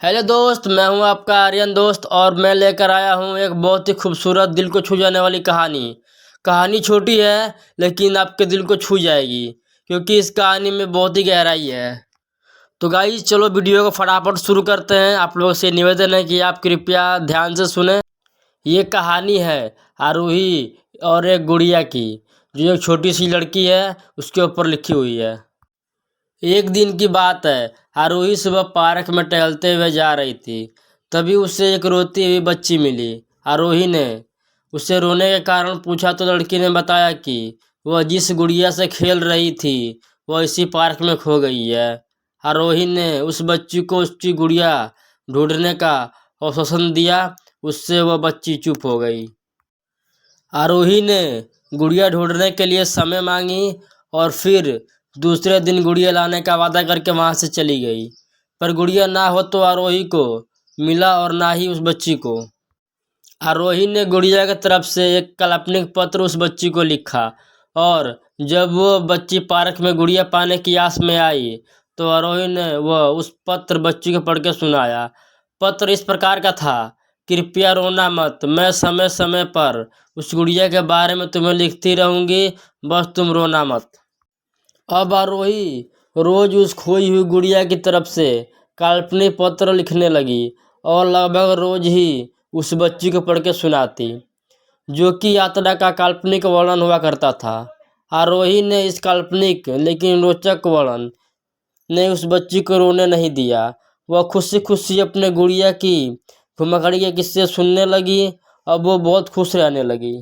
Hello दोस्त, मैं हूं आपका आर्यन दोस्त और मैं लेकर आया हूं एक बहुत ही खूबसूरत दिल को छू जाने वाली कहानी। कहानी छोटी है लेकिन आपके दिल को छू जाएगी क्योंकि इस कहानी में बहुत ही गहराई है। तो गाइस चलो वीडियो को फटाफट शुरू करते हैं। आप लोगों से निवेदन है कि आप कृपया ध्यान से सुने। ये कहानी है आरोही और एक गुड़िया की, जो एक छोटी सी लड़की है उसके ऊपर लिखी हुई है। एक दिन की बात है, आरोही सुबह पार्क में टहलते हुए जा रही थी। तभी उसे एक रोती हुई बच्ची मिली। आरोही ने उससे रोने के कारण पूछा तो लड़की ने बताया कि वह जिस गुड़िया से खेल रही थी वह इसी पार्क में खो गई है। आरोही ने उस बच्ची को उसकी गुड़िया ढूंढने का आश्वासन दिया। उससे वह बच्ची चुप हो गई। आरोही ने गुड़िया ढूंढने के लिए समय मांगी और फिर दूसरे दिन गुड़िया लाने का वादा करके वहां से चली गई। पर गुड़िया ना हो तो आरोही को मिला और ना ही उस बच्ची को। आरोही ने गुड़िया की तरफ से एक काल्पनिक पत्र उस बच्ची को लिखा और जब वो बच्ची पार्क में गुड़िया पाने की आस में आई तो आरोही ने वह उस पत्र बच्ची को पढ़ के सुनाया। पत्र इस प्रकार का था, कृपया रोना मत, मैं समय समय पर उस गुड़िया के बारे में तुम्हें लिखती रहूंगी, बस तुम रोना मत। अब आरोही रोज उस खोई हुई गुड़िया की तरफ से काल्पनिक पत्र लिखने लगी और लगभग रोज ही उस बच्ची को पढ़ के सुनाती, जो कि यात्रा का काल्पनिक वर्णन हुआ करता था। आरोही ने इस काल्पनिक लेकिन रोचक वर्णन ने उस बच्ची को रोने नहीं दिया। वह खुशी खुशी अपने गुड़िया की घुमखड़ी के किस्से सुनने लगी। अब वो बहुत खुश रहने लगी।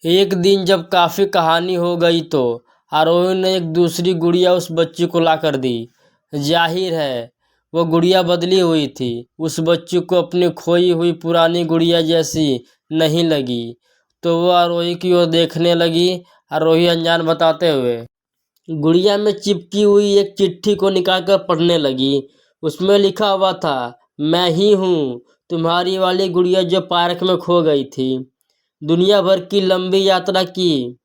एक दिन जब काफ़ी कहानी हो गई तो आरोही ने एक दूसरी गुड़िया उस बच्ची को ला कर दी। जाहिर है वो गुड़िया बदली हुई थी। उस बच्ची को अपनी खोई हुई पुरानी गुड़िया जैसी नहीं लगी तो वो आरोही की ओर देखने लगी। आरोही अनजान बताते हुए गुड़िया में चिपकी हुई एक चिट्ठी को निकालकर पढ़ने लगी। उसमें लिखा हुआ था, मैं ही हूँ तुम्हारी वाली गुड़िया जो पार्क में खो गई थी। दुनिया भर की लंबी यात्रा की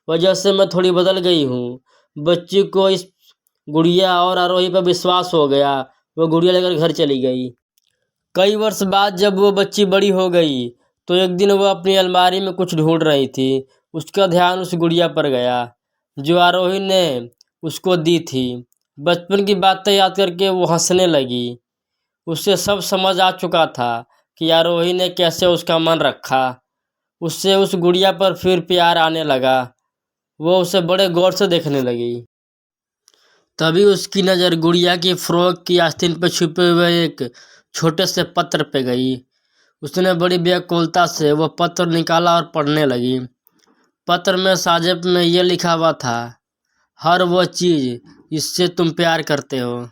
वजह से मैं थोड़ी बदल गई हूँ। बच्ची को इस गुड़िया और आरोही पर विश्वास हो गया। वो गुड़िया लेकर घर चली गई। कई वर्ष बाद जब वो बच्ची बड़ी हो गई तो एक दिन वो अपनी अलमारी में कुछ ढूंढ रही थी। उसका ध्यान उस गुड़िया पर गया जो आरोही ने उसको दी थी। बचपन की बातें याद करके वो हंसने लगी। उसे सब समझ आ चुका था कि आरोही ने कैसे उसका मन रखा। उससे उस गुड़िया पर फिर प्यार आने लगा। वो उसे बड़े गौर से देखने लगी। तभी उसकी नज़र गुड़िया की फ्रॉक की आस्तीन पर छुपे हुए एक छोटे से पत्र पे गई। उसने बड़ी व्याकुलता से वह पत्र निकाला और पढ़ने लगी। पत्र में साजेब में ये लिखा हुआ था, हर वह चीज़ जिससे तुम प्यार करते हो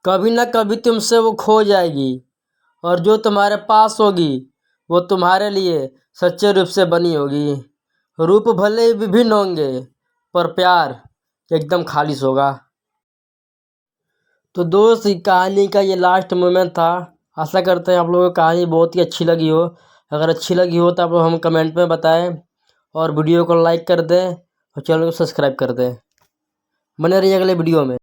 कभी न कभी तुमसे वो खो जाएगी, और जो तुम्हारे पास होगी वो तुम्हारे लिए सच्चे रूप से बनी होगी। रूप भले ही विभिन्न होंगे पर प्यार एकदम खालिश होगा। तो दोस्त, कहानी का ये लास्ट मोमेंट था। आशा करते हैं आप लोगों को कहानी बहुत ही अच्छी लगी हो। अगर अच्छी लगी हो तो आप लोग हम कमेंट में बताएं और वीडियो को लाइक कर दें और चैनल को सब्सक्राइब कर दें। बने रहिए अगले वीडियो में।